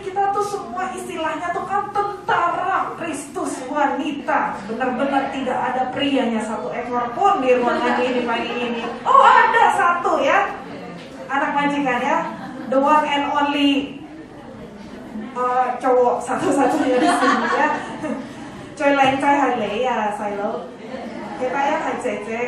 kita tuh semua istilahnya tuh kan tentara Kristus wanita. Benar-benar tidak ada prianya satu ekor pun di ruangan ini pagi ini. Oh, ada satu ya, anak majikan ya, the one and only cowok satu-satunya di sini ya. Coy lain cai hai lei ya, Silo. Kita ya hai Cece.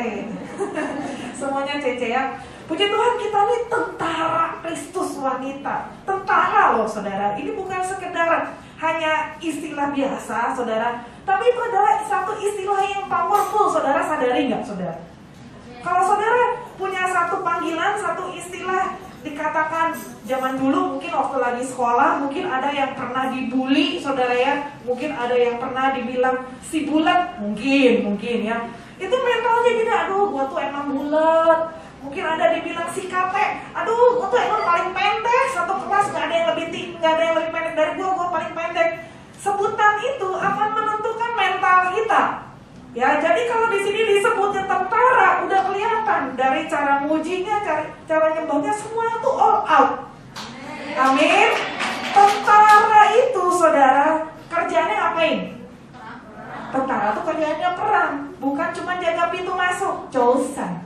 Semuanya Cece ya. Puji Tuhan, kita ini tentara Kristus wanita. Tentara loh saudara. Ini bukan sekedar hanya istilah biasa saudara, tapi itu adalah satu istilah yang powerful. Saudara sadari nggak saudara? Kalau saudara punya satu panggilan, satu istilah, dikatakan zaman dulu mungkin waktu lagi sekolah, mungkin ada yang pernah dibully saudara ya. Mungkin ada yang pernah dibilang si bulat, mungkin ya. Itu mentalnya gini, aduh gua tuh emang bulat. Mungkin ada dibilang si kate, aduh gua tuh emang paling pendek, satu kelas gak ada yang lebih tinggi, gak ada yang lebih pendek dari gua paling pendek. Sebutan itu akan menentukan mental kita. Ya, jadi kalau di sini disebutnya tentara, udah kelihatan dari cara mujinya, cara nyembahnya, semuanya tuh all out. Amin. Tentara itu saudara, kerjanya ngapain? Tentara tuh kerjanya perang, bukan cuma jaga pintu masuk, Josan.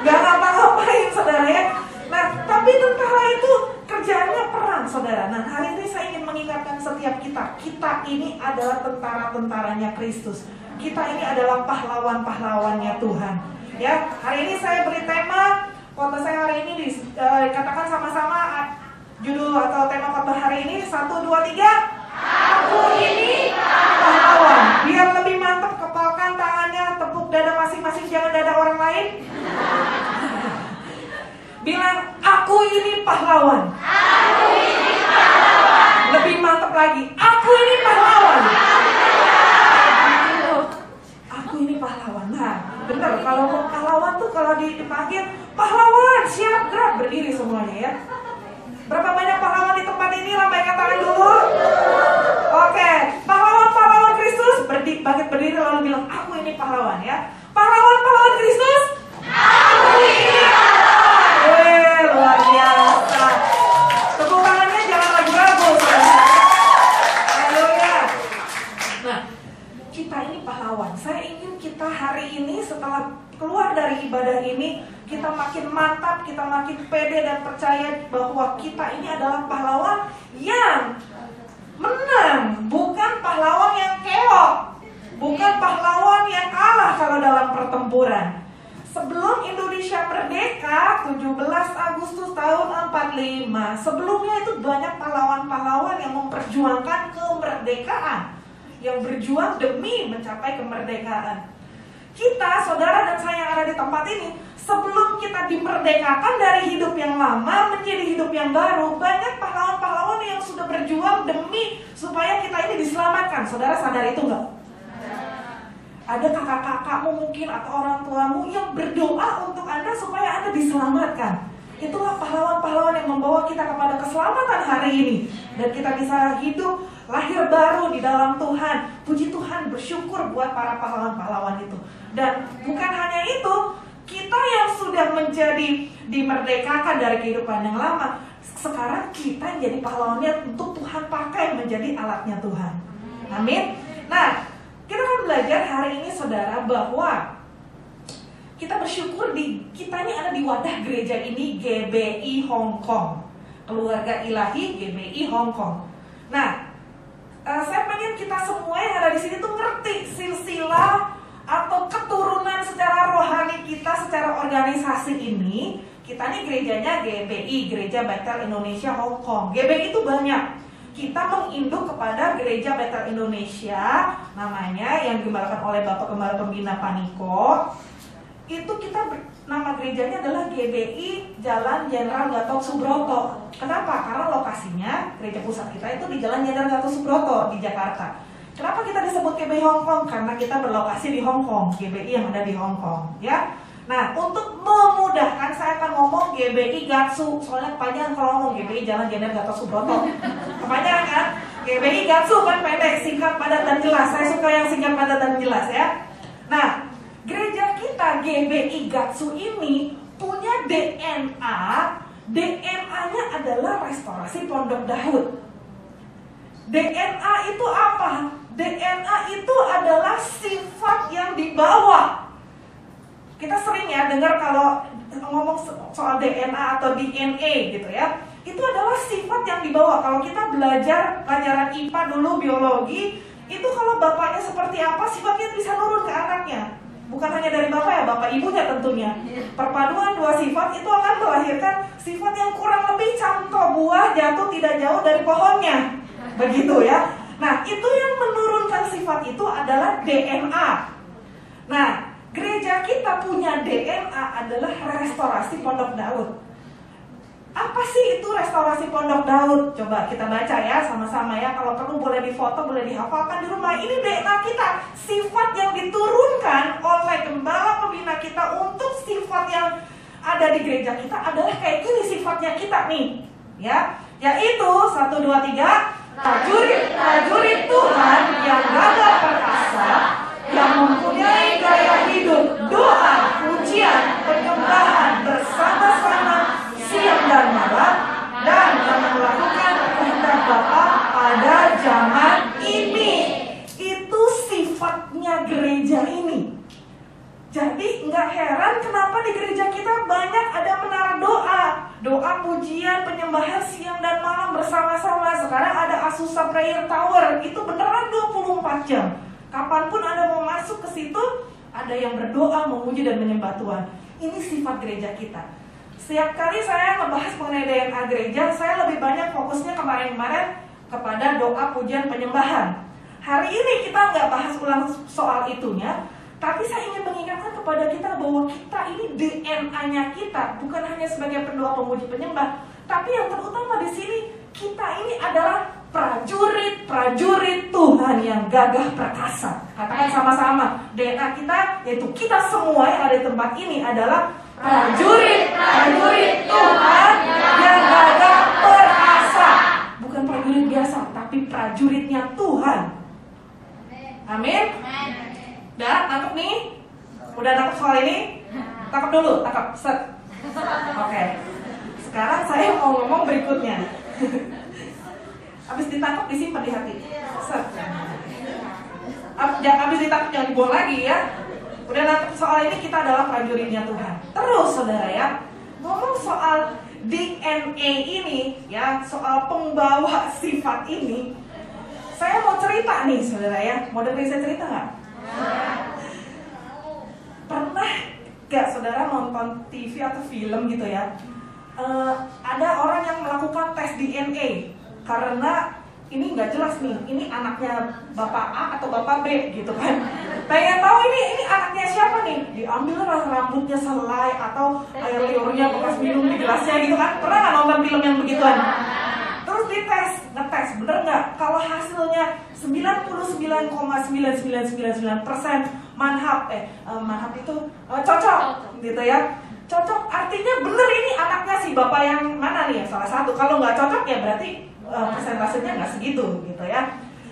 Gak ngapa-ngapain saudara ya. Nah, tapi tentara itu kerjanya perang saudara. Nah, hari ini saya ingin mengingatkan setiap kita ini adalah tentara-tentaranya Kristus. Kita ini adalah pahlawan-pahlawannya Tuhan. Ya, hari ini saya beri tema khotbah saya hari ini dikatakan sama-sama judul atau tema khotbah hari ini 1, 2, 3. Aku ini pahlawan. Biar lebih mantap, kepalkan tangannya, tepuk dada masing-masing, jangan dada orang lain. Bilang, aku ini pahlawan. Aku ini pahlawan. Lebih mantap lagi, aku ini pahlawan. Aku ini pahlawan. Nah, benar, kalau pahlawan tuh kalau dipanggil pahlawan, siap gerak, berdiri semuanya ya. Berapa banyak pahlawan di tempat ini? Lambaikan tangan dulu. Oke, pahlawan-pahlawan Kristus bangkit berdiri lalu bilang, aku ini pahlawan ya. Pahlawan-pahlawan Kristus, aku ini pahlawan. Luar biasa. Tepuk tangannya jangan ragu-ragu. Haleluya. Nah, kita ini pahlawan. Saya ingin kita hari ini setelah keluar dari ibadah ini, kita makin mantap, kita makin pede dan percaya bahwa kita ini adalah pahlawan yang menang, bukan pahlawan yang keok, bukan pahlawan yang kalah kalau dalam pertempuran. Sebelum Indonesia merdeka 17 Agustus tahun 45, sebelumnya itu banyak pahlawan-pahlawan yang memperjuangkan kemerdekaan, yang berjuang demi mencapai kemerdekaan. Kita, saudara dan saya yang ada di tempat ini, sebelum kita dimerdekakan dari hidup yang lama menjadi hidup yang baru, banyak pahlawan-pahlawan yang sudah berjuang demi supaya kita ini diselamatkan. Saudara sadar itu enggak? Ada kakak-kakakmu mungkin atau orang tuamu yang berdoa untuk Anda supaya Anda diselamatkan. Itulah pahlawan-pahlawan yang membawa kita kepada keselamatan hari ini. Dan kita bisa hidup lahir baru di dalam Tuhan. Puji Tuhan, bersyukur buat para pahlawan-pahlawan itu. Dan bukan hanya itu, kita yang sudah menjadi dimerdekakan dari kehidupan yang lama, sekarang kita yang jadi pahlawannya untuk Tuhan pakai menjadi alatnya Tuhan. Amin. Nah, kita akan belajar hari ini saudara bahwa kita bersyukur kita ini ada di wadah gereja ini, GBI Hong Kong, Keluarga Ilahi GBI Hong Kong. Nah, saya pengen kita semua yang ada di sini tuh ngerti silsilah atau keturunan secara rohani kita, secara organisasi ini. Kita nih gerejanya GBI, Gereja Bethel Indonesia Hong Kong. GBI itu banyak. Kita menginduk kepada Gereja Bethel Indonesia, namanya yang digembalakan oleh Bapak Gembala Pembina Paniko. Itu nama gerejanya adalah GBI Jalan Jenderal Gatot Subroto. Kenapa? Karena lokasinya gereja pusat kita itu di Jalan Jenderal Gatot Subroto di Jakarta. Kenapa kita disebut GBI Hong Kong? Karena kita berlokasi di Hong Kong, GBI yang ada di Hong Kong, ya. Nah, untuk memudahkan saya akan ngomong GBI Gatsu, soalnya kepanjangan kalau ngomong GBI Jalan Jenderal Gatot Subroto. Kepanjangan kan? GBI Gatsu kan pendek, singkat, padat dan jelas. Saya suka yang singkat, padat dan jelas ya. Nah, gereja kita GBI Gatsu ini punya DNA DNA-nya adalah restorasi Pondok Daud. DNA itu apa? DNA itu adalah sifat yang dibawa. Kita sering ya dengar kalau ngomong soal DNA atau DNA gitu ya. Itu adalah sifat yang dibawa. Kalau kita belajar pelajaran IPA dulu, biologi, itu kalau bapaknya seperti apa, sifatnya bisa nurun ke anaknya. Bukan hanya dari bapak ya, bapak ibunya tentunya. Perpaduan dua sifat itu akan melahirkan sifat yang kurang lebih contoh buah jatuh tidak jauh dari pohonnya. Begitu ya. Nah, itu yang menurunkan sifat itu adalah DNA. Nah, gereja kita punya DNA adalah restorasi Pondok Daud. Apa sih itu restorasi Pondok Daud? Coba kita baca ya sama-sama ya. Kalau perlu boleh difoto, boleh dihafalkan di rumah. Ini DNA kita, sifat yang diturunkan oleh gembala pembina kita untuk sifat yang ada di gereja kita adalah kayak gini sifatnya kita nih. Ya, yaitu 1, 2, 3. Prajurit Tuhan yang gagah perkasa, yang mempunyai gaya hidup, doa, pujian, penyembahan bersama-sama siang dan malam, dan yang melakukan kehendak Bapa pada zaman ini. Itu sifatnya gereja ini. Jadi nggak heran kenapa di gereja kita banyak ada menara doa pujian, penyembahan siang dan malam bersama-sama. Sekarang ada Azusa Prayer Tower, itu beneran 24 jam. Kapanpun Anda mau masuk ke situ, ada yang berdoa, memuji dan menyembah Tuhan. Ini sifat gereja kita. Setiap kali saya membahas mengenai DNA gereja, saya lebih banyak fokusnya kemarin-kemarin kepada doa, pujian, penyembahan. Hari ini kita nggak bahas ulang soal itunya, tapi saya ingin mengingatkan kepada kita bahwa kita ini DNA-nya kita bukan hanya sebagai pendoa, pemuji, penyembah, tapi yang terutama di sini kita ini adalah prajurit Tuhan yang gagah perkasa. Katakan sama-sama, DNA kita yaitu kita semua yang ada di tempat ini adalah prajurit Tuhan yang gagah perkasa. Bukan prajurit biasa, tapi prajuritnya Tuhan. Amin. Udah, tangkap nih? Udah tangkap soal ini? Tangkap dulu, tangkap, set. Oke. Sekarang saya mau ngomong berikutnya. Habis ditangkap disimpan di hati. Set. Habis ditangkap jangan dibuang lagi ya. Udah tangkap soal ini, kita adalah prajuritnya Tuhan. Terus saudara ya, ngomong soal DNA ini ya, soal pembawa sifat ini. Saya mau cerita nih saudara ya. Mau dengerin saya cerita nggak? Pernah gak saudara nonton TV atau film gitu ya, ada orang yang melakukan tes DNA karena ini nggak jelas nih, ini anaknya bapak A atau bapak B gitu kan. Pengen tahu ini anaknya siapa nih, diambil rambutnya selai atau air liurnya bekas minum di gelasnya gitu kan. Pernah nggak nonton film yang begituan? Terus ngetes, bener nggak? Kalau hasilnya 99,9999% manhab itu cocok gitu ya. Cocok artinya bener ini anaknya si bapak yang mana nih, salah satu. Kalau nggak cocok ya berarti persentasenya nggak segitu gitu ya.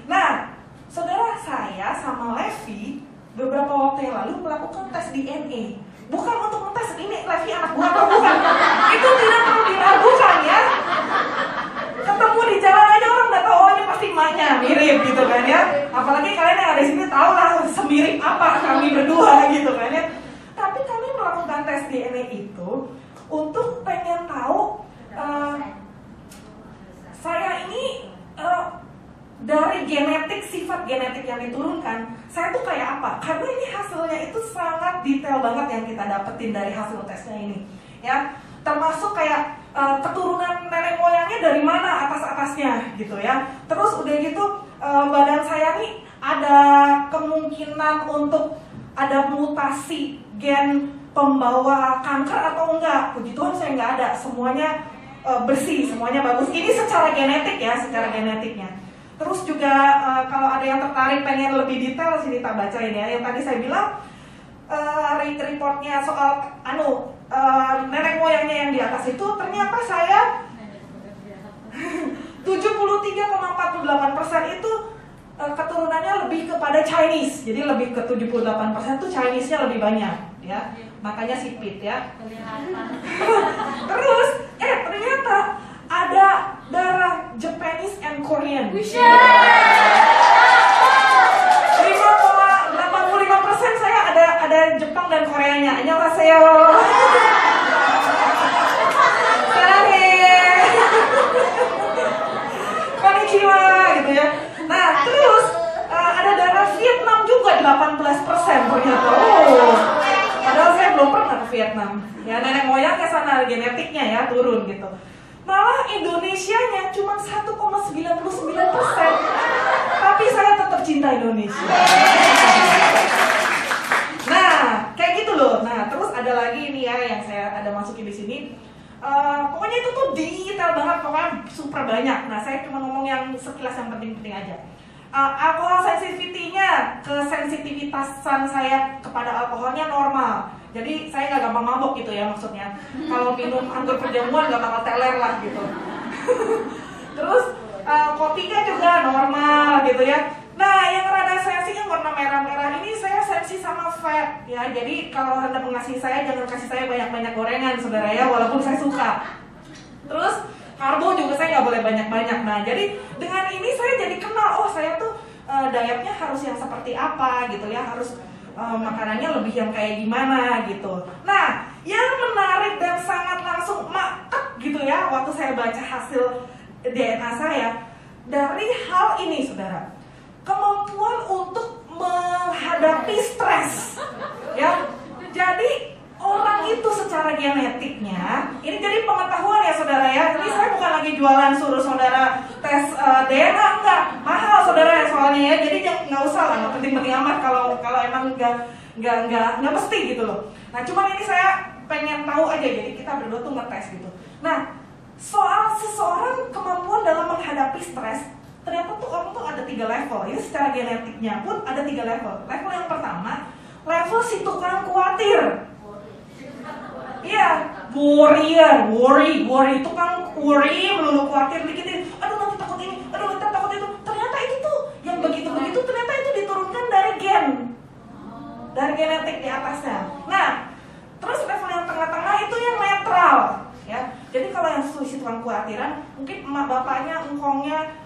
Nah, saudara, saya sama Levi beberapa waktu yang lalu melakukan tes DNA. Bukan untuk ngetes ini Levi anak gua atau bukan. Itu tidak perlu diragukan ya. Ketemu di jalan aja orang udah tahu, oh ini pasti emaknya, mirip gitu kan ya. Apalagi kalian yang ada di sini tahu lah semirip apa kami berdua gitu kan ya. Tapi kami melakukan tes DNA itu untuk pengen tahu saya ini dari genetik, sifat genetik yang diturunkan, saya tuh kayak apa? Karena ini hasilnya itu sangat detail banget yang kita dapetin dari hasil tesnya ini ya. Termasuk kayak keturunan nenek moyangnya dari mana atas-atasnya gitu ya. Terus udah gitu badan saya nih ada kemungkinan untuk ada mutasi gen pembawa kanker atau enggak. Puji Tuhan saya nggak ada, semuanya bersih, semuanya bagus. Ini secara genetik ya, secara genetiknya. Terus juga kalau ada yang tertarik pengen lebih detail sini tak bacain ya. Yang tadi saya bilang reportnya soal nenek moyangnya yang di atas itu ternyata saya 73,48% itu keturunannya lebih kepada Chinese. Jadi lebih ke 78% tuh Chinese-nya lebih banyak ya. Makanya sipit ya. Terus ternyata ada darah Japanese and Korean. 5,85% saya ada Jepang dan Koreanya. Annyeonghaseyo. Konnichiwa gitu ya. Nah, terus ada darah Vietnam juga 18% ternyata. Oh. Padahal saya belum pernah ke Vietnam. Ya, nenek moyang ke sana genetiknya ya turun gitu. Malah Indonesianya cuma 1,99%. Tapi saya tetap cinta Indonesia. Nah, kayak gitu loh. Nah, terus ada lagi nih ya yang saya ada masukin di sini. Pokoknya itu tuh detail banget, pokoknya super banyak. Nah, saya cuma ngomong yang sekilas yang penting-penting aja. Alkohol sensitivity-nya, kesensitivitasan saya kepada alkoholnya normal. Jadi saya nggak gampang mabok gitu ya maksudnya. Kalau minum anggur perjamuan nggak bakal teler lah gitu. Terus kopinya juga normal gitu ya. Nah, yang rada sensi yang warna merah-merah ini saya sensi sama fat ya. Jadi kalau Anda mengasihi saya jangan kasih saya banyak-banyak gorengan saudara ya, walaupun saya suka. Terus karbo juga saya nggak boleh banyak-banyak. Nah, jadi dengan ini saya jadi kenal, oh saya tuh dietnya harus yang seperti apa gitu ya, harus makanannya lebih yang kayak gimana gitu. Nah, yang menarik dan sangat langsung mantap gitu ya waktu saya baca hasil DNA saya dari hal ini saudara, kemampuan untuk menghadapi stres ya. Jadi orang itu secara genetiknya, ini jadi pengetahuan ya saudara ya. Jadi saya bukan lagi jualan suruh saudara tes DNA, enggak, mahal saudara ya soalnya ya. Jadi nggak usah lah, nggak penting-penting amat kalau emang nggak mesti gitu loh. Nah cuman ini saya pengen tahu aja, jadi kita berdua tuh ngetes gitu. Nah soal seseorang kemampuan dalam menghadapi stres, ternyata tuh orang tuh ada 3 level. Ini secara genetiknya pun ada 3 level. Level yang pertama, level si tukang khawatir. Iya, worry itu kan worry, melulu khawatir dikit. Aduh nanti takut ini, aduh nanti takut itu. Ternyata itu tuh yang begitu-begitu ternyata itu diturunkan dari gen, dari genetik di atasnya. Nah, terus level yang tengah-tengah itu yang netral, ya. Jadi kalau yang si tukang khawatiran, mungkin emak bapaknya, engkongnya,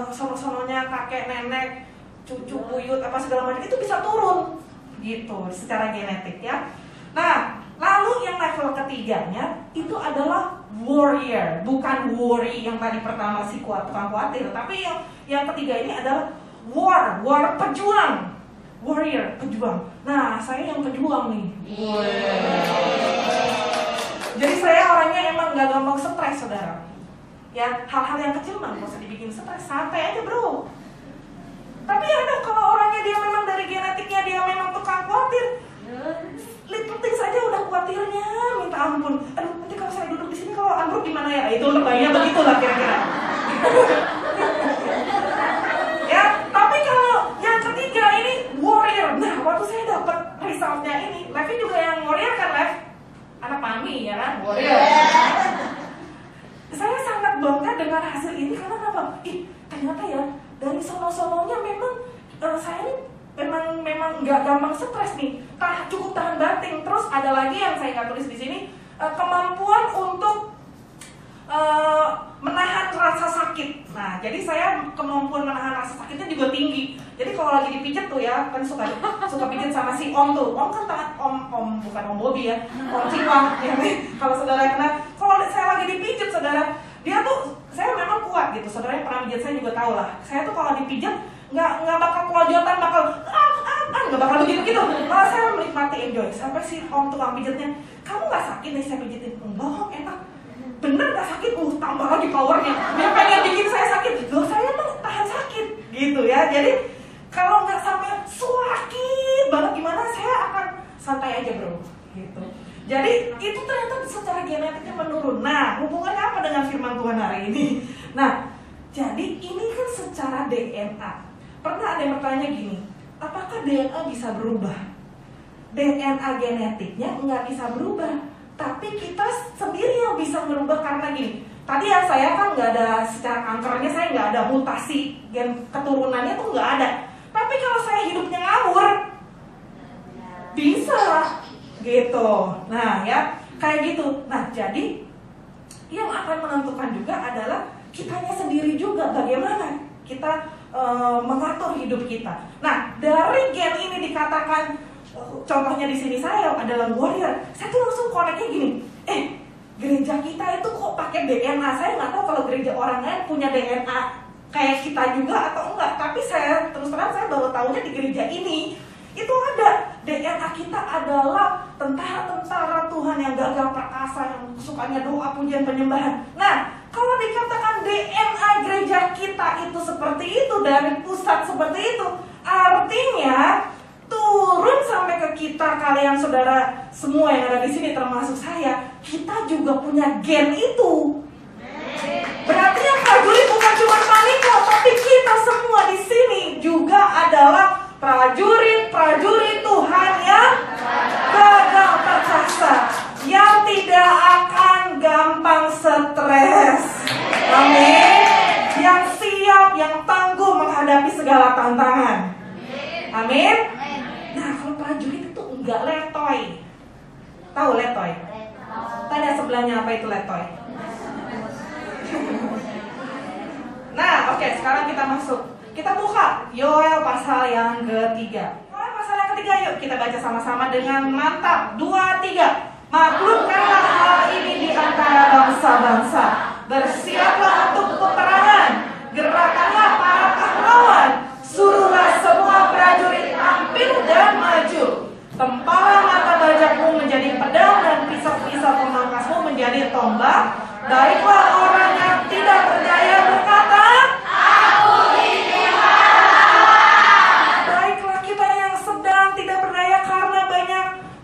sono-sononya, kakek, nenek, cucu, buyut, apa segala macam itu bisa turun, gitu, secara genetik ya. Nah. Lalu yang level ketiganya itu adalah warrior, bukan worry yang tadi pertama si tukang khawatir, tapi yang ketiga ini adalah war pejuang, warrior pejuang. Nah saya yang pejuang nih. Jadi saya orangnya emang nggak gampang stres saudara. Ya hal-hal yang kecil mah nggak usah dibikin stres, santai aja bro. Tapi ada kalau orangnya dia memang dari genetiknya dia memang tukang khawatir. Penting saja udah khawatirnya, minta ampun. Aduh, nanti kalau saya duduk di sini kalau ambruk gimana ya? Itu lebaynya begitulah kira-kira. Ya, tapi kalau yang ketiga ini warrior. Nah, waktu saya dapat resultnya ini, Levi juga yang warrior kan, Lev? Anak mami ya kan, warrior. Saya sangat bangga dengan hasil ini karena apa? Ternyata ya dari sono-sononya memang saya ini memang nggak gampang stres nih, cukup tahan banting. Terus ada lagi yang saya nggak tulis di sini, kemampuan untuk menahan rasa sakit. Nah, jadi saya kemampuan menahan rasa sakitnya juga tinggi. Jadi kalau lagi dipijat tuh ya, kan suka pijat sama si Om tuh. Om kan tangan Om bukan Om Bobby ya, Om Ciwang. Ya, kalau saudara kenal, kalau saya lagi dipijat saudara, dia tuh saya memang kuat gitu. Saudara yang pernah pijat saya juga tahu lah. Saya tuh kalau dipijat nggak bakal kelojotan, nggak bakal begitu. Malah saya menikmati, enjoy. Sampai si Om tukang pijatnya, kamu nggak sakit nih saya pijitin? Enggak Om, enak. Bener nggak sakit? Tambah lagi powernya. Dia pengen bikin saya sakit. Loh saya tuh tahan sakit, gitu ya. Jadi kalau nggak sampai sakit banget gimana, saya akan santai aja bro, gitu. Jadi itu ternyata secara genetiknya menurun. Nah, hubungannya apa dengan firman Tuhan hari ini? Nah, jadi ini kan secara DNA. Pernah ada yang bertanya gini, apakah DNA bisa berubah? DNA genetiknya nggak bisa berubah, tapi kita sendiri yang bisa berubah karena gini. Tadi ya saya kan nggak ada secara kankernya, saya nggak ada mutasi gen keturunannya tuh nggak ada. Tapi kalau saya hidupnya ngawur, bisa gitu. Nah ya kayak gitu. Nah jadi yang akan menentukan juga adalah kitanya sendiri juga, bagaimana kita mengatur hidup kita. Nah, dari gen ini dikatakan, contohnya di sini saya adalah warrior. Saya tuh langsung connect-nya gini, gereja kita itu kok pakai DNA. Saya nggak tahu kalau gereja orang lain punya DNA kayak kita juga atau enggak. Tapi saya terus terang saya baru tahunya di gereja ini itu ada DNA kita adalah tentara-tentara Tuhan yang gagah perkasa, yang sukanya doa, pujian, penyembahan. Nah, kalau dikatakan DNA gereja kita itu seperti itu, dari pusat seperti itu, artinya turun sampai ke kita, kalian saudara semua yang ada di sini termasuk saya, kita juga punya gen itu. Berarti yang prajurit bukan cuma Maliko, tapi kita semua di sini juga adalah prajurit-prajurit Tuhan yang gagah perkasa, yang tidak akan gampang stres. Amin. Yang siap, yang tangguh menghadapi segala tantangan. Amin. Nah, kalau prajurit itu enggak letoy. Tahu letoy? Tanya sebelahnya apa itu letoy. Nah, oke, sekarang kita masuk. Kita buka Yoel pasal yang ketiga. Yoel pasal yang ketiga, yuk kita baca sama-sama dengan mantap. 2, 3. Maklumkanlah hal ini di antara bangsa-bangsa. Bersiaplah untuk peperangan. Gerakanlah para pahlawan. Suruhlah semua prajurit tampil dan maju. Tempalah mata bajakmu menjadi pedang dan pisau-pisau pemangkasmu menjadi tombak. Baiklah orang yang tidak berdaya berkata,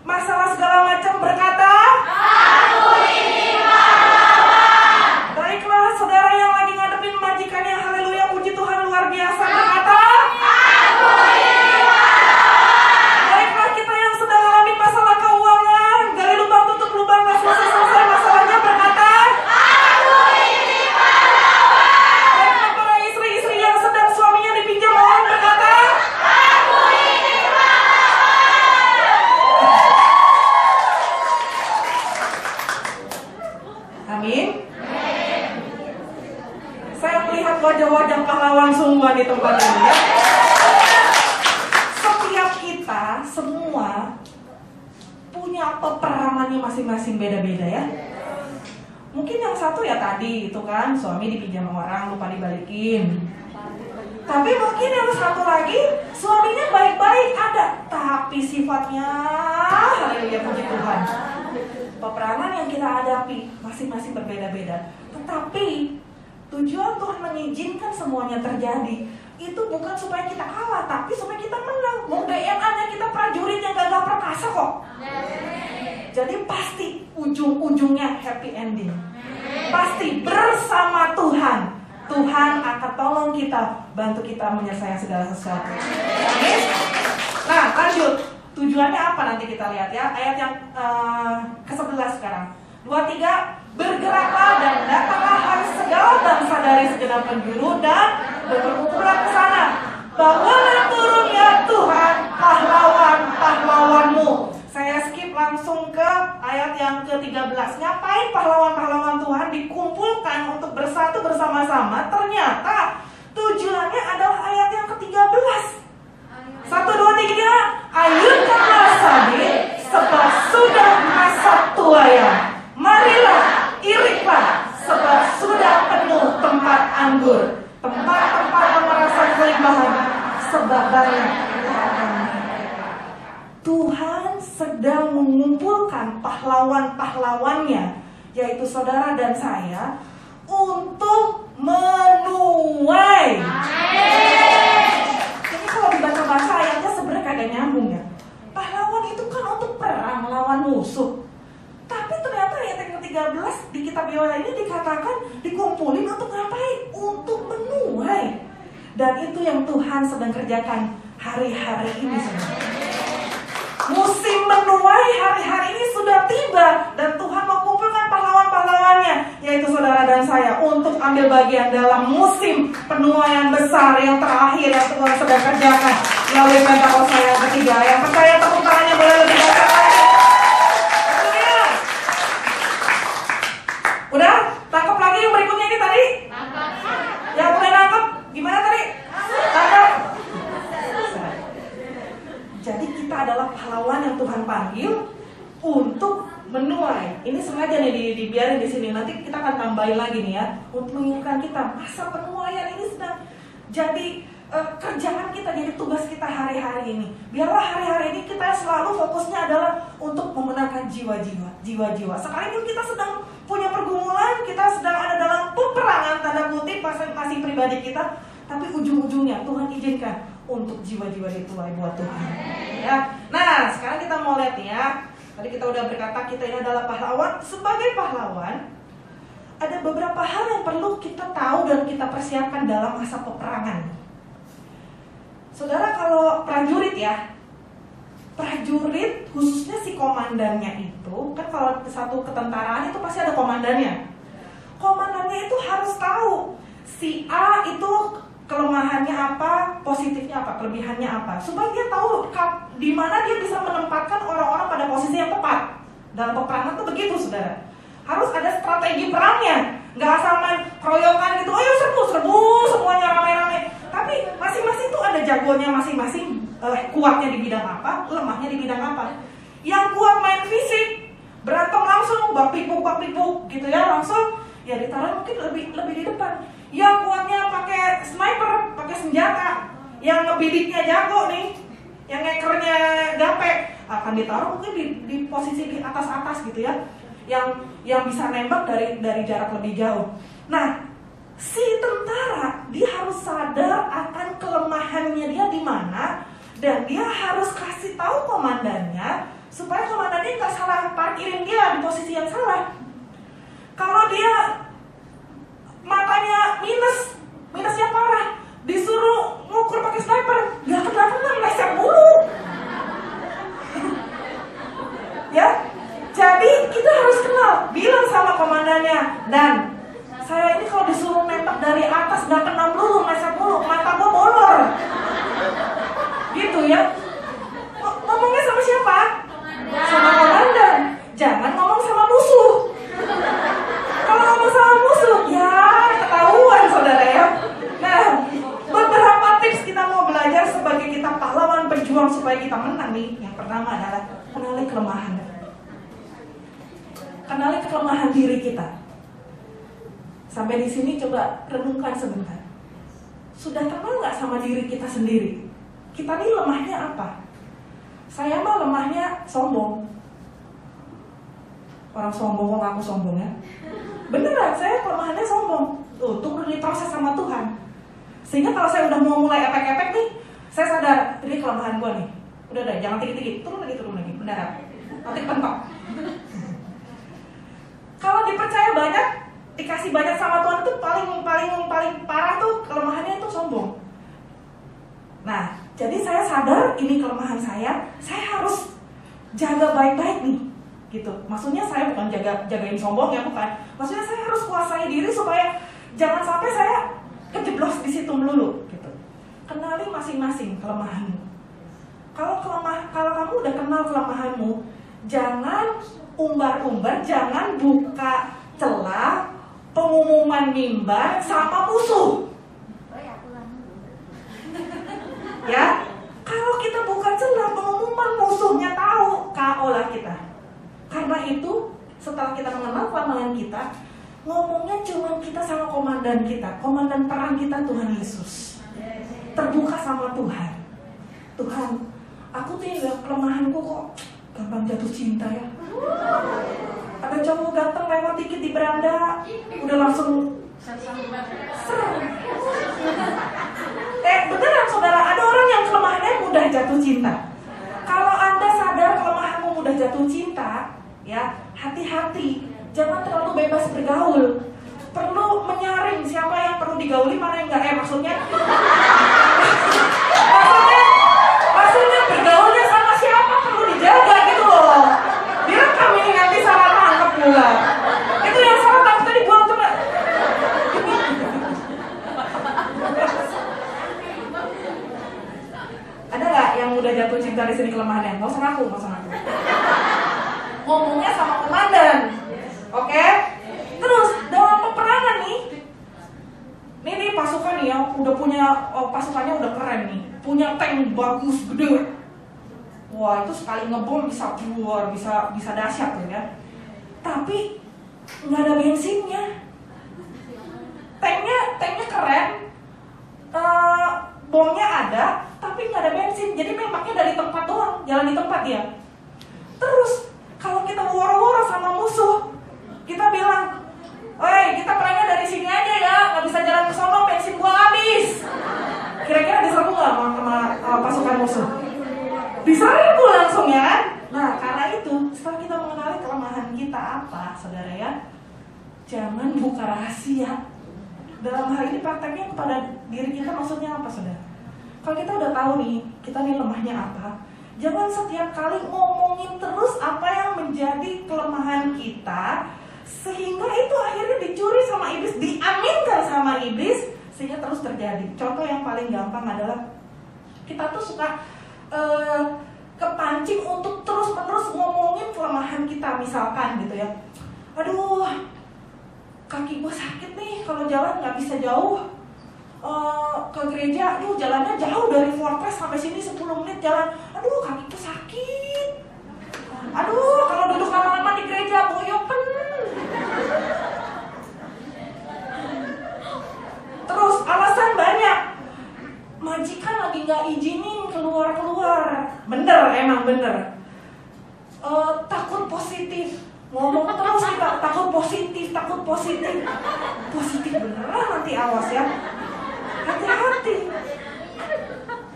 masalah segala macam berkata, aku ini pahlawan. Baiklah saudara yang lagi ngadepin majikannya, haleluya, puji Tuhan luar biasa, berkata, aku ini pahlawan. Baiklah kita yang sedang alami masalah keuangan, gali lubang tutup lubang, gak selesai masalahnya, berkata, aku ini pahlawan. Baiklah para istri-istri yang sedang suaminya dipinjam uang, berkata, aku ini pahlawan. Amin. Saya melihat wajah-wajah pahlawan sungguhan di tempat ini ya. Setiap kita semua punya peperangannya masing-masing beda-beda ya. Mungkin yang satu ya tadi itu kan suami dipinjam orang lupa dibalikin. Tapi mungkin yang satu lagi suaminya baik-baik ada, tapi sifatnya haleluya puji Tuhan. Peperangan yang kita hadapi masing-masing berbeda-beda. Tetapi tujuan Tuhan mengizinkan semuanya terjadi itu bukan supaya kita kalah, tapi supaya kita menang. Mau DNA-nya kita prajurit yang gagah perkasa kok. Jadi pasti ujung-ujungnya happy ending. Pasti bersama Tuhan. Tuhan akan tolong kita, bantu kita menyelesaikan segala sesuatu. Amin. Nah, lanjut. Tujuannya apa nanti kita lihat ya. Ayat yang ke-11 sekarang. 2, 3. Bergeraklah dan datanglah hai segala bangsa dari segenap penjuru dan berkumpulan ke sana. Bawalah turun ya Tuhan pahlawan-pahlawanmu. Saya skip langsung ke ayat yang ke-13. Ngapain pahlawan-pahlawan Tuhan dikumpulkan untuk bersatu bersama-sama? Ternyata tujuannya adalah ayat yang ke-13. 1, 2, 3. Ayunkanlah sabit, sebab sudah masa tuanya. Marilah, iriklah, sebab sudah penuh tempat anggur. Tempat-tempat pemerasan kelimpahan, sebab banyak. Tuhan sedang mengumpulkan pahlawan-pahlawannya, yaitu saudara dan saya, untuk menuai. Jadi kalau dibaca bahasa ayatnya sebenarnya kagak nyambung ya. Pahlawan itu kan untuk perang melawan musuh. Tapi ternyata ayat yang ke-13 di kitab Yoel ini dikatakan dikumpulin untuk ngapain? Untuk menuai. Dan itu yang Tuhan sedang kerjakan hari-hari ini sebenarnya. Musim menuai hari-hari ini sudah tiba. Dan Tuhan mengumpulkan pahlawan-pahlawannya, yaitu saudara dan saya, untuk ambil bagian dalam musim penuaian besar yang terakhir yang Tuhan sedang kerjakan melalui Pentakosta yang ketiga. Yang percaya tepuk tangannya boleh lebih banyak lagi. Udah? Menuai. Ini sengaja nih dibiarin di sini. Nanti kita akan tambahin lagi nih ya, untuk mengingatkan kita masa penuaian ini sedang jadi kerjaan kita, jadi tugas kita hari-hari ini. Biarlah hari-hari ini kita selalu fokusnya adalah untuk memenangkan jiwa-jiwa. Sekalipun kita sedang punya pergumulan, kita sedang ada dalam peperangan tanda kutip masing-masing pribadi kita, tapi ujung-ujungnya Tuhan izinkan untuk jiwa-jiwa dituai buat Tuhan. Ya. Nah, sekarang kita mau lihat ya. Tadi kita udah berkata kita ini adalah pahlawan. Sebagai pahlawan, ada beberapa hal yang perlu kita tahu dan kita persiapkan dalam masa peperangan. Saudara, kalau prajurit ya, prajurit khususnya si komandannya itu, kan kalau satu ketentaraan itu pasti ada komandannya. Komandannya itu harus tahu si A itu kelemahannya apa, positifnya apa, kelebihannya apa, supaya dia tahu di mana dia bisa menempatkan orang-orang pada posisi yang tepat. Dalam peperangan tuh begitu, saudara. Harus ada strategi perangnya, nggak asal main keroyokan gitu. Ayo serbu semuanya rame-rame. Tapi masing-masing tuh ada jagonya masing-masing. Kuatnya di bidang apa, lemahnya di bidang apa. Yang kuat main fisik, berantem langsung, bak pipuk gitu ya, langsung ya ditaruh mungkin lebih di depan. Yang kuatnya pakai sniper, pakai senjata, yang ngebidiknya jago nih, yang ngekernya gape, akan ditaruh mungkin di posisi di atas gitu ya, yang bisa nembak dari jarak lebih jauh. Nah, si tentara dia harus sadar akan kelemahannya dia di mana, dan dia harus kasih tahu komandannya supaya komandannya nggak salah parkirin dia di posisi yang salah. Kalau dia matanya minusnya parah, disuruh ngukur pakai sniper, nggak kena meleset mulu. Ya, jadi kita harus kenal, bilang sama komandannya, dan saya ini kalau disuruh nembak dari atas nggak kena peluru, meleset mulu, mata gua bolor. Gitu ya. Ngomongnya sama siapa? Sama komandan. Jangan ngomong sama musuh. Kalau ngomong sama musuh, ya ketahuan saudara ya. Nah, beberapa tips kita mau belajar sebagai kita pahlawan berjuang supaya kita menang nih. Yang pertama adalah kenali kelemahan. Kenali kelemahan diri kita. Sampai di sini coba renungkan sebentar. Sudah kenal nggak sama diri kita sendiri? Kita nih lemahnya apa? Saya mah lemahnya sombong. Orang sombong kok ngaku sombong ya? Beneran, saya kelemahannya sombong. Tuh diproses sama Tuhan. Sehingga kalau saya udah mau mulai epek-epek nih, saya sadar, ini kelemahan gue nih. Udah jangan tinggi-tinggi, turun lagi, beneran. Nanti pentok. Kalau dipercaya banyak, dikasih banyak sama Tuhan itu paling parah tuh kelemahannya itu sombong. Nah, jadi saya sadar ini kelemahan saya harus jaga baik-baik nih. Gitu. Maksudnya saya bukan jagain sombong ya, bukan. Maksudnya saya harus kuasai diri supaya jangan sampai saya kejeblos di situ melulu gitu. Kenali masing-masing kelemahanmu. Kalau kamu udah kenal kelemahanmu, jangan umbar-umbar, jangan buka celah pengumuman mimbar sama musuh. Ya, kalau kita buka celah pengumuman, musuhnya tahu, KO lah kita. Karena itu, setelah kita mengenal kelemahan kita, ngomongnya cuma kita sama komandan kita, komandan perang kita Tuhan Yesus. Terbuka sama Tuhan. Tuhan, aku tuh lihat kelemahanku kok gampang jatuh cinta ya. Ada cowok ganteng lewat dikit di beranda, udah langsung beneran saudara, ada orang yang kelemahannya mudah jatuh cinta. Kalau Anda sadar kelemahanmu mudah jatuh cinta, ya hati-hati, jangan terlalu bebas bergaul. Perlu menyaring siapa yang perlu digauli, mana yang enggak. Maksudnya bergaulnya sama siapa perlu dijaga gitu loh. Direkam ini nanti salah tangkap pula. Itu yang salah tangkap tadi buang coba. Ada nggak yang udah jatuh cinta di sini kelemahannya? Nggak usah ngaku. Ngomongnya sama komandan, oke? Terus dalam peperangan nih pasukan nih yang udah punya pasukannya udah keren nih, punya tank bagus gede, wah itu sekali ngebom bisa keluar, bisa dahsyat tuh ya. Tapi nggak ada bensinnya. Tanknya keren, bomnya ada, tapi nggak ada bensin. Jadi nembaknya dari tempat doang, jalan di tempat ya. Terus kalau kita woro-woro sama musuh, kita bilang, "Oi, kita perangnya dari sini aja ya, nggak bisa jalan ke sono, bensin gua habis." Kira-kira diserbu nggak sama pasukan musuh? Diserbu langsung ya kan? Nah, karena itu setelah kita mengenali kelemahan kita apa, saudara ya, jangan buka rahasia. Dalam hal ini prakteknya kepada diri kita maksudnya apa, saudara? Kalau kita udah tahu nih, kita nih lemahnya apa, jangan setiap kali ngomongin terus apa yang menjadi kelemahan kita, sehingga itu akhirnya dicuri sama iblis, diaminkan sama iblis, sehingga terus terjadi. Contoh yang paling gampang adalah kita tuh suka kepancing untuk terus-menerus ngomongin kelemahan kita, misalkan gitu ya. Aduh, kaki gue sakit nih, kalau jalan nggak bisa jauh ke gereja. Aduh, jalannya jauh dari Fortress sampai sini 10 menit jalan. Aduh, kaki gue sakit. Aduh, kalau duduk lama-lama di gereja boyoken. Terus alasan banyak. Majikan lagi nggak izinin keluar. Bener, emang bener. Takut positif. Ngomong terus kita takut positif. Positif beneran nanti, awas ya. Hati-hati.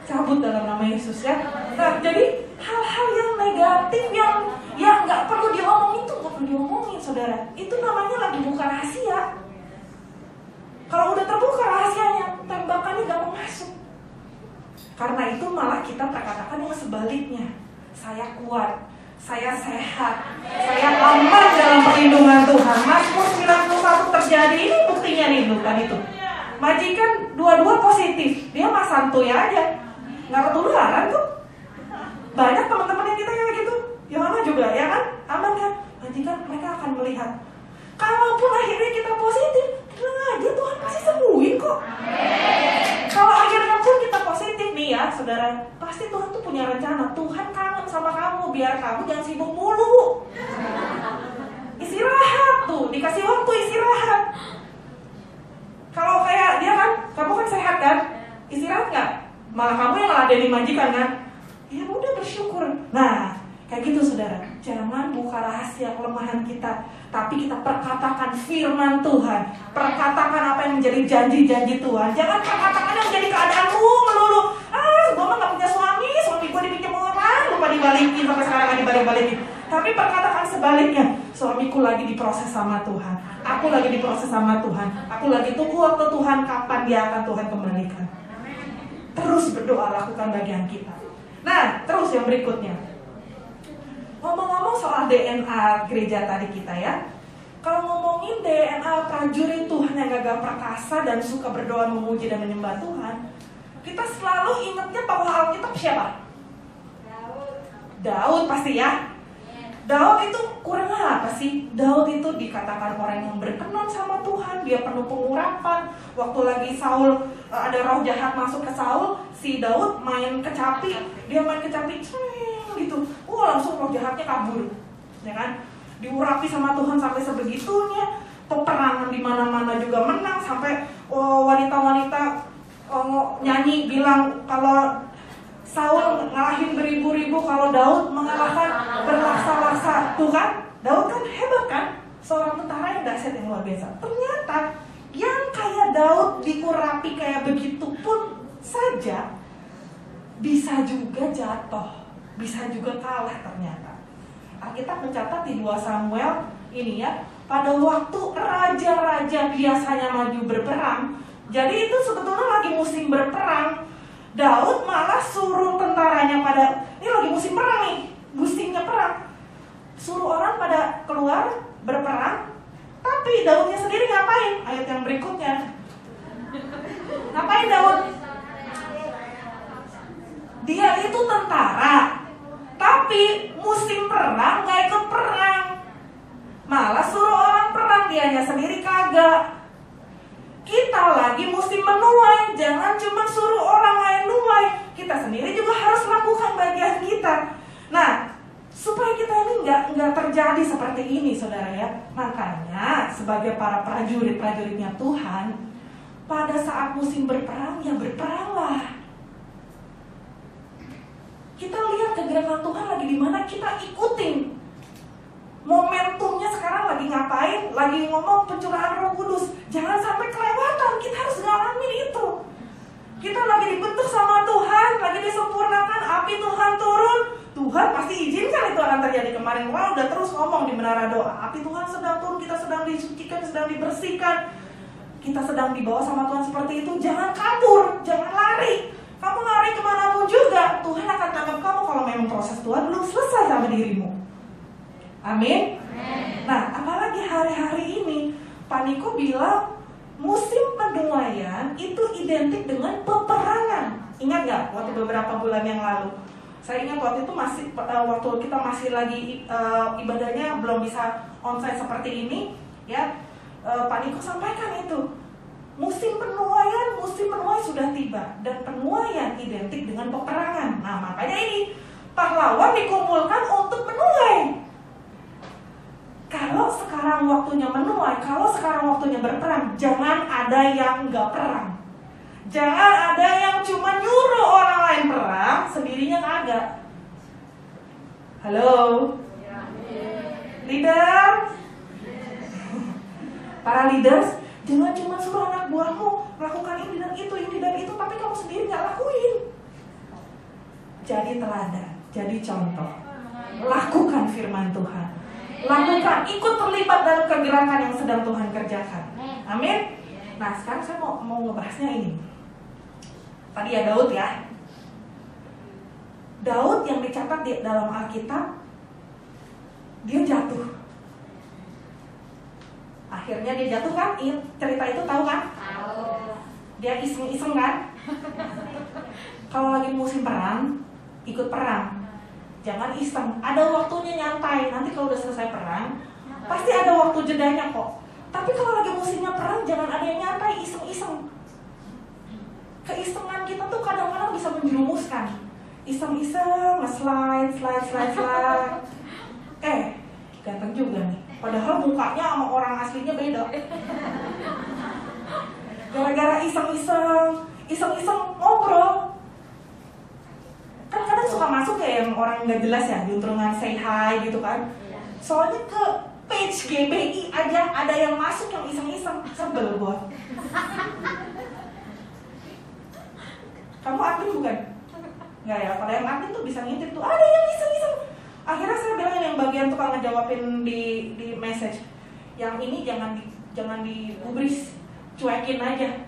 Cabut dalam nama Yesus ya. Nah, jadi hal-hal yang negatif yang nggak perlu diomongin tuh nggak perlu diomongin, saudara. Itu namanya lagi buka rahasia. Kalau udah terbuka rahasianya, tembakannya gak mau masuk. Karena itu malah kita perkatakan yang sebaliknya. Saya kuat, saya sehat, saya aman dalam perlindungan Tuhan. Mazmur 91 terjadi, ini buktinya nih tadi tuh. Majikan dua-dua positif, dia mah santuy aja, nggak ketularan tuh. Banyak teman-teman yang kita kayak gitu, Yohana juga ya kan, aman kan? Majikan mereka akan melihat. Kalaupun akhirnya kita positif, tenang aja, Tuhan pasti sembuhin kok. Kalau akhirnya pun kita positif nih ya, saudara, pasti Tuhan tuh punya rencana. Tuhan kangen sama kamu, biar kamu jangan sibuk mulu. Istirahat tuh, dikasih waktu istirahat. Kalau kayak dia kan, kamu kan sehat kan, istirahat nggak? Malah kamu yang ngeladenin majikan kan? Ya udah, bersyukur. Nah, kayak gitu saudara. Jangan buka rahasia kelemahan kita, tapi kita perkatakan firman Tuhan. Perkatakan apa yang menjadi janji-janji Tuhan. Jangan perkatakan yang menjadi keadaanmu melulu. Gue mah gak punya suami gue dipinjam orang, lupa dibalikin, sampai sekarang gak dibalik-balikin. Tapi perkatakan sebaliknya, suamiku lagi diproses sama Tuhan, aku lagi diproses sama Tuhan, aku lagi tunggu waktu Tuhan, kapan dia akan Tuhan kembalikan. Terus berdoa, lakukan bagian kita. Nah, terus yang berikutnya, ngomong-ngomong soal DNA gereja tadi kita ya. Kalau ngomongin DNA prajurit Tuhan yang gagah perkasa dan suka berdoa, memuji dan menyembah Tuhan, kita selalu ingatnya tokoh Alkitab siapa? Daud pasti ya. Daud itu kurang apa sih? Daud itu dikatakan orang yang berkenan sama Tuhan, dia penuh pengurapan. Waktu lagi Saul, ada roh jahat masuk ke Saul, si Daud main kecapi, gitu. Langsung roh jahatnya kabur, ya kan? Diurapi sama Tuhan sampai sebegitunya. Peperangan di mana-mana juga menang, sampai wanita-wanita nyanyi bilang kalau Saul ngalahin beribu-ribu, kalau Daud mengalahkan berlaksa-laksa. Tuh kan, Daud kan hebat kan, seorang tentara yang dahsyat, yang luar biasa. Ternyata yang kayak Daud diurapi kayak begitu pun saja bisa juga jatuh, bisa juga kalah ternyata. Alkitab mencatat di 2 Samuel ini ya, pada waktu raja-raja biasanya maju berperang, jadi itu sebetulnya lagi musim berperang, Daud malah suruh tentaranya ini lagi musim perang nih, musimnya perang, suruh orang pada keluar berperang, tapi Daudnya sendiri ngapain? Ayat yang berikutnya, ngapain Daud? Dia itu tentara, tapi musim perang gak ikut perang, malah suruh orang perang, dianya sendiri kagak. Kita lagi musim menuai, jangan cuma suruh orang lain nuai, kita sendiri juga harus lakukan bagian kita. terjadi seperti ini, saudara ya. Makanya sebagai para prajurit-prajuritnya Tuhan, pada saat musim berperang, ya berperanglah. Kita lihat kegerakan Tuhan lagi di mana, kita ikutin. Momentumnya sekarang lagi ngapain? Lagi ngomong pencurahan Roh Kudus. Jangan sampai kelewatan, kita harus ngalamin itu. Kita lagi dibentuk sama Tuhan, lagi disempurnakan, api Tuhan turun. Tuhan pasti izinkan itu akan terjadi. Kemarin udah terus ngomong di menara doa, api Tuhan sedang turun, kita sedang disucikan, sedang dibersihkan, kita sedang dibawa sama Tuhan seperti itu. Jangan kabur, jangan lari. Kamu lari kemanapun juga, Tuhan akan tangkap kamu kalau memang proses Tuhan belum selesai sama dirimu. Amin. Nah, apalagi hari-hari ini Pak Niko bilang musim penuaian itu identik dengan peperangan. Ingat nggak waktu beberapa bulan yang lalu? Saya ingat waktu itu waktu kita masih lagi ibadahnya belum bisa onsite seperti ini, ya. Pak Niko sampaikan itu. Musim penuaian sudah tiba, dan penuaian identik dengan peperangan. Nah, makanya ini pahlawan dikumpulkan untuk menuai. Kalau sekarang waktunya menuai, kalau sekarang waktunya berperang, jangan ada yang nggak perang. Jangan ada yang cuma nyuruh orang lain perang, sendirinya kagak. Halo? Leader? Para leaders, jangan cuma suruh anak buahmu melakukan ini dan itu, tapi kamu sendiri nggak lakuin. Jadi teladan, jadi contoh. Lakukan firman Tuhan. Lakukan, ikut terlibat dalam kegerakan yang sedang Tuhan kerjakan. Amin. Nah, sekarang saya mau ngebahasnya ini. Tadi ya Daud ya. Daud yang dicatat di dalam Alkitab, dia jatuh. Akhirnya dia jatuh kan? Cerita itu tahu kan? Tahu. Dia iseng-iseng kan? Kalau lagi musim perang, ikut perang. Jangan iseng, ada waktunya nyantai. Nanti kalau udah selesai perang, pasti ada waktu jedanya kok. Tapi kalau lagi musimnya perang, jangan ada yang nyantai, iseng-iseng. Keisengan kita tuh kadang-kadang bisa menjerumuskan. Iseng-iseng, nge-slide. Ganteng juga nih. Padahal mukanya sama orang aslinya beda. Gara-gara iseng-iseng ngobrol. Kan kadang suka masuk ya yang orang nggak jelas ya, diuntungan say hi gitu kan. Soalnya ke page GBI aja ada yang masuk yang iseng-iseng, sebel gua. Kamu admin bukan? Nggak ya, kalau yang admin tuh bisa ngintip tuh, ada yang iseng-iseng. Akhirnya saya bilang yang bagian tukang ngejawabin di message, yang ini jangan digubris, cuekin aja.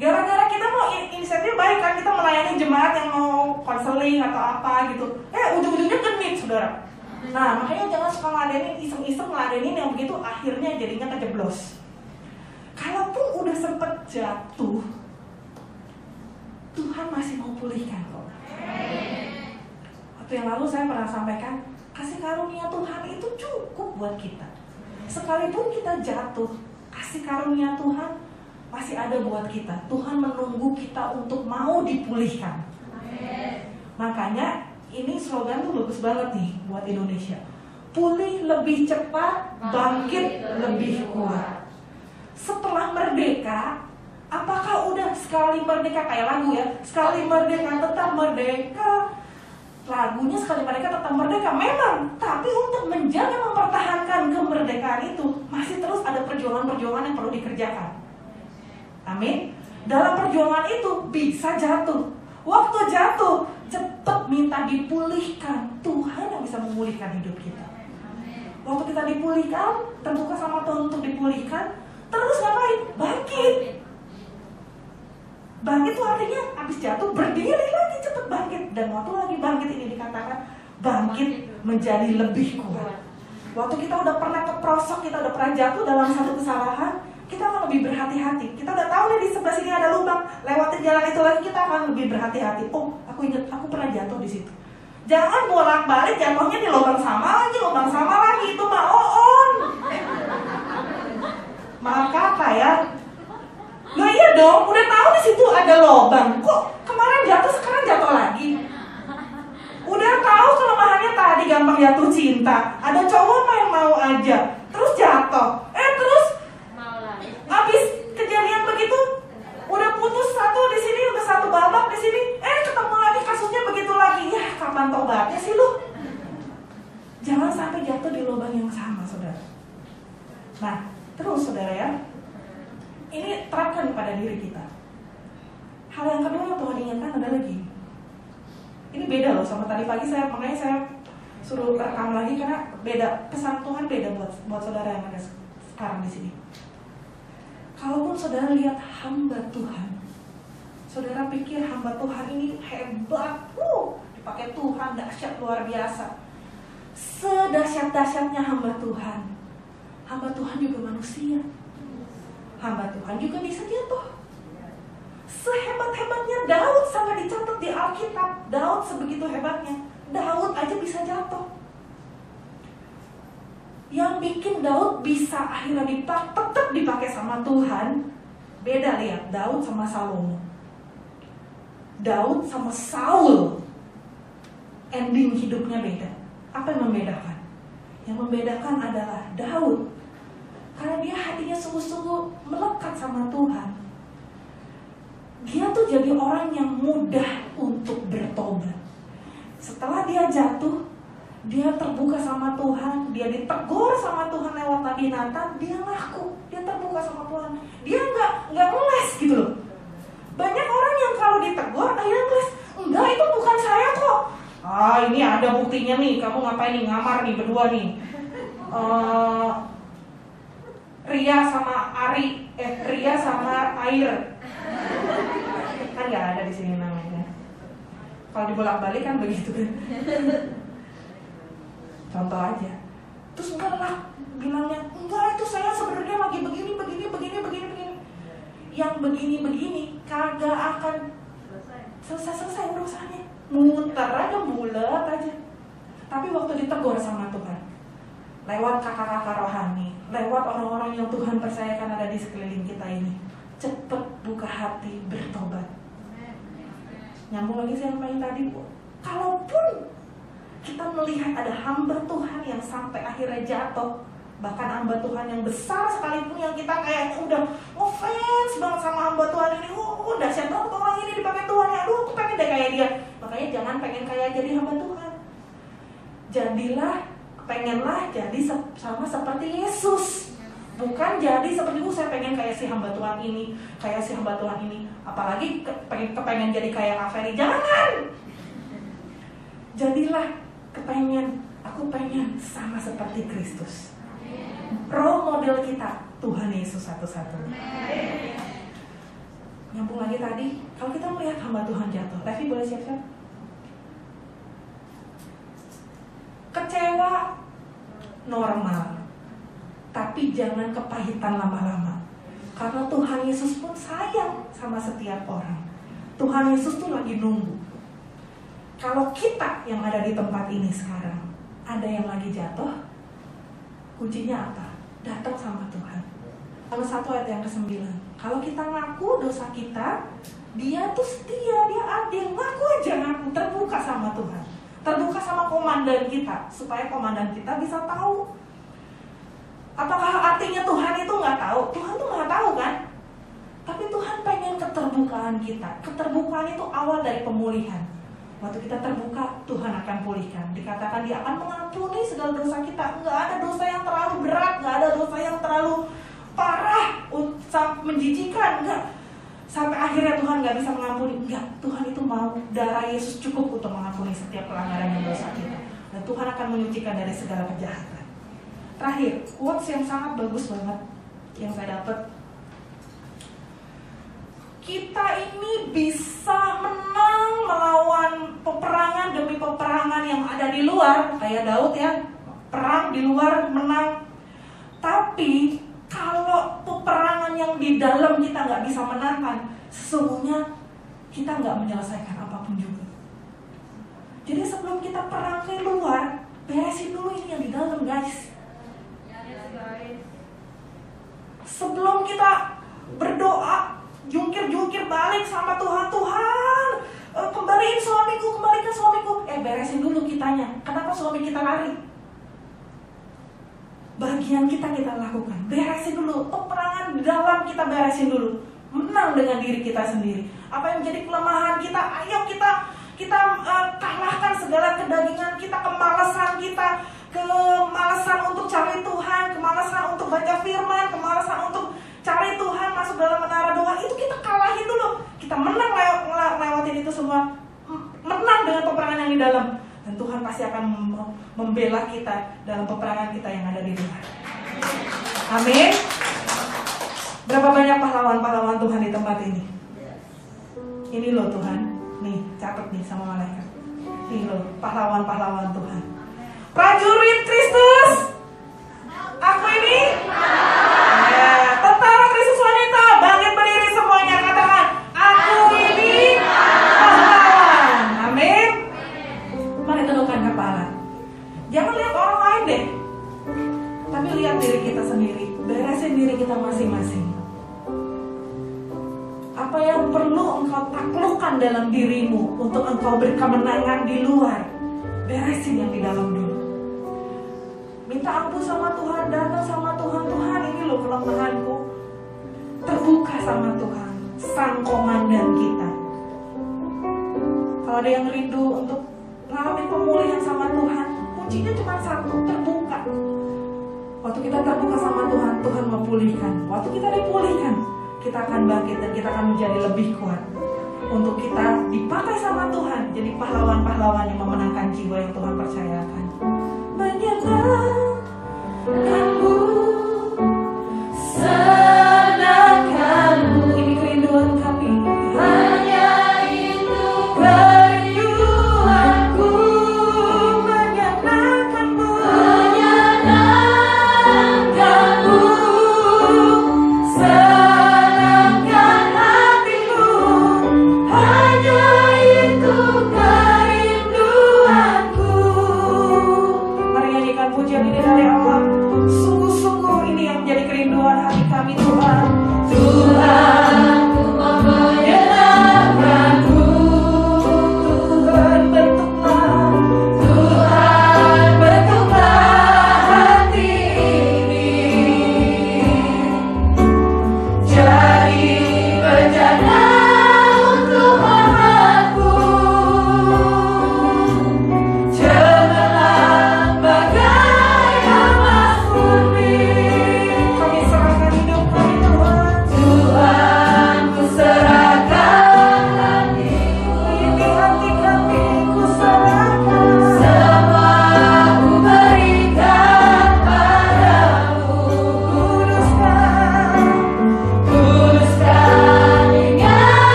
Gara-gara kita mau inisiatif baik kan, kita melayani jemaat yang mau konseling atau apa gitu, ujung-ujungnya genit saudara. Nah, makanya jangan suka ngeladenin, iseng-iseng ngeladenin yang begitu, akhirnya jadinya kejeblos. Kalaupun udah sempet jatuh, Tuhan masih mau pulihkan kok. Waktu yang lalu saya pernah sampaikan, kasih karunia Tuhan itu cukup buat kita. Sekalipun kita jatuh, kasih karunia Tuhan masih ada buat kita. Tuhan menunggu kita untuk mau dipulihkan. Makanya ini slogan tuh bagus banget nih buat Indonesia. Pulih lebih cepat, bangkit lebih kuat. Setelah merdeka, apakah udah sekali merdeka kayak lagu ya? Sekali merdeka tetap merdeka. Lagunya sekali merdeka tetap merdeka memang, tapi untuk menjaga mempertahankan kemerdekaan itu masih terus ada perjuangan-perjuangan yang perlu dikerjakan. Amin. Dalam perjuangan itu bisa jatuh. Waktu jatuh, cepat minta dipulihkan. Tuhan yang bisa memulihkan hidup kita. Waktu kita dipulihkan, terbuka sama Tuhan untuk dipulihkan, terus ngapain? Bangkit. Bangkit itu artinya habis jatuh berdiri lagi, cepat bangkit. Dan waktu lagi bangkit ini dikatakan bangkit menjadi lebih kuat. Waktu kita udah pernah keprosok, kita udah pernah jatuh dalam satu kesalahan, kita akan lebih berhati-hati. Kita udah tahu nih di sebelah sini ada lubang, lewatin jalan itu lagi, kita akan lebih berhati-hati. Oh, aku ingat, aku pernah jatuh di situ. Jangan bolak-balik jatuhnya di lubang sama lagi, itu mah on. Maaf kata ya. Loh iya dong, udah tahu di situ ada lubang, kok kemarin jatuh sekarang jatuh lagi. Udah tahu kelemahan Katanya tadi gampang jatuh cinta, ada cowok main mau aja, terus jatuh, terus habis kejadian begitu, udah putus satu di sini, udah satu babak di sini, ketemu lagi kasusnya begitu lagi. Ya kapan tobatnya sih lu? Jangan sampai jatuh di lubang yang sama, saudara. Nah, terus saudara ya, ini terapkan pada diri kita. Hal yang kedua yang Tuhan ingatkan adalah gini. Ini beda loh sama tadi pagi, makanya saya suruh rekam lagi karena beda, pesan Tuhan beda buat saudara yang ada sekarang di sini. Kalaupun saudara lihat hamba Tuhan, saudara pikir hamba Tuhan ini hebat, dipakai Tuhan dahsyat luar biasa. Sedahsyat-dahsyatnya hamba Tuhan juga manusia. Hamba Tuhan juga bisa jatuh. Sehebat-hebatnya Daud sampai dicatat di Alkitab, Daud sebegitu hebatnya, Daud aja bisa jatuh. Yang bikin Daud bisa akhirnya tetap dipakai sama Tuhan, beda lihat Daud sama Salomo. Daud sama Saul, ending hidupnya beda. Apa yang membedakan? Yang membedakan adalah Daud, karena dia hatinya sungguh-sungguh melekat sama Tuhan. Dia tuh jadi orang yang mudah untuk bertobat. Setelah dia jatuh, dia terbuka sama Tuhan, dia ditegur sama Tuhan lewat Nabi Nathan, dia ngaku, dia terbuka sama Tuhan. Dia nggak ngeles gitu loh. Banyak orang yang kalau ditegur, akhirnya ngeles, enggak itu bukan saya kok. Ini ada buktinya nih, kamu ngapain nih, ngamar nih berdua nih. Ria sama air. Kan nggak ada di sini namanya. Kalau dibolak-balik kan begitu kan. Contoh aja. Terus enggak lah, bilangnya enggak itu saya sebenarnya lagi begini. Yang begini kagak akan selesai urusannya. Muter aja, bulat aja. Tapi waktu ditegur sama Tuhan, lewat kakak-kakak rohani, lewat orang-orang yang Tuhan percayakan ada di sekeliling kita ini, cepet buka hati, bertobat. Nyambung lagi saya yang tadi, Bu. Kalaupun kita melihat ada hamba Tuhan yang sampai akhirnya jatuh, bahkan hamba Tuhan yang besar sekalipun, yang kita kayaknya udah ngefans banget sama hamba Tuhan ini, dahsyat banget orang ini dipakai Tuhan ya, aduh aku pengen deh kayak dia. Makanya jangan pengen kayak jadi hamba Tuhan. Pengenlah jadi sama seperti Yesus. Bukan jadi seperti saya pengen kayak si hamba Tuhan ini, apalagi kepengen jadi kayak Kak Ferry. Jangan. Jadilah aku pengen sama seperti Kristus. Role model kita Tuhan Yesus satu-satunya. Nyambung lagi tadi, kalau kita melihat hamba Tuhan jatuh, Levi boleh siap-siap. Kecewa normal, tapi jangan kepahitan lama-lama. Karena Tuhan Yesus pun sayang sama setiap orang. Tuhan Yesus tuh lagi nunggu. Kalau kita yang ada di tempat ini sekarang, ada yang lagi jatuh, kuncinya apa? Datang sama Tuhan. Kalau 1 ayat yang ke-9, kalau kita ngaku dosa kita, Dia tuh setia, Dia adil. Ngaku, terbuka sama Tuhan, terbuka sama komandan kita, supaya komandan kita bisa tahu. Apakah artinya Tuhan itu nggak tahu? Tuhan tuh nggak tahu kan? Tapi Tuhan pengen keterbukaan kita. Keterbukaan itu awal dari pemulihan. Waktu kita terbuka, Tuhan akan pulihkan. Dikatakan Dia akan mengampuni segala dosa kita. Nggak ada dosa yang terlalu berat, nggak ada dosa yang terlalu parah, menjijikan, nggak. Sampai akhirnya Tuhan nggak bisa mengampuni. Nggak, Tuhan itu mau, darah Yesus cukup untuk mengampuni setiap pelanggaran dan dosa kita. Dan Tuhan akan menyucikan dari segala kejahatan. Terakhir, quotes yang sangat bagus banget yang saya dapat. Kita ini bisa menang melawan peperangan demi peperangan yang ada di luar, kayak Daud ya, perang di luar menang. Tapi kalau peperangan yang di dalam kita nggak bisa menangkan, sesungguhnya kita nggak menyelesaikan apapun juga. Jadi sebelum kita perang ke luar, beresin dulu ini yang di dalam, guys. Sebelum kita berdoa, jungkir-jungkir balik sama Tuhan, kembalikan suamiku, beresin dulu kitanya. Kenapa Kenapa suami kita lari? Bagian kita lakukan. Beresin dulu. Peperangan di dalam kita beresin dulu. Menang dengan diri kita sendiri. Apa yang menjadi kelemahan kita, ayo kita kalahkan segala kedagingan kita, kemalasan kita, kemalasan untuk cari Tuhan, kemalasan untuk baca firman, kemalasan untuk cari Tuhan, masuk dalam menara doa. Itu kita kalahin dulu. Kita menang lewatin itu semua. Menang dengan peperangan yang di dalam. Dan Tuhan pasti akan membela kita dalam peperangan kita yang ada di luar. Amin. Berapa banyak pahlawan-pahlawan Tuhan di tempat ini? Ini loh Tuhan. Nih, catat nih sama malaikat. Nih loh, pahlawan-pahlawan Tuhan. Prajurit Kristus. Aku ini. Ya, tentara Kristus wanita, bangkit berdiri semuanya, katakan, aku ini pahlawan. Amin. Mari tundukkan kepala. Jangan lihat orang lain deh, tapi lihat diri kita sendiri. Beresin diri kita masing-masing. Apa yang perlu engkau taklukkan dalam dirimu untuk engkau berkemenangan di luar, beresin yang di dalam dulu. Minta ampun sama Tuhan, datang sama Tuhan. Tuhan, ini loh kelemahanku. Terbuka sama Tuhan, Sang Komandan kita. Kalau ada yang rindu untuk ngalamin pemulihan sama Tuhan, kuncinya cuma satu, terbuka. Waktu kita terbuka sama Tuhan, Tuhan memulihkan. Waktu kita dipulihkan, kita akan bangkit dan kita akan menjadi lebih kuat. Untuk kita dipakai sama Tuhan, jadi pahlawan-pahlawan yang memenangkan jiwa yang Tuhan percayakan. Menyerah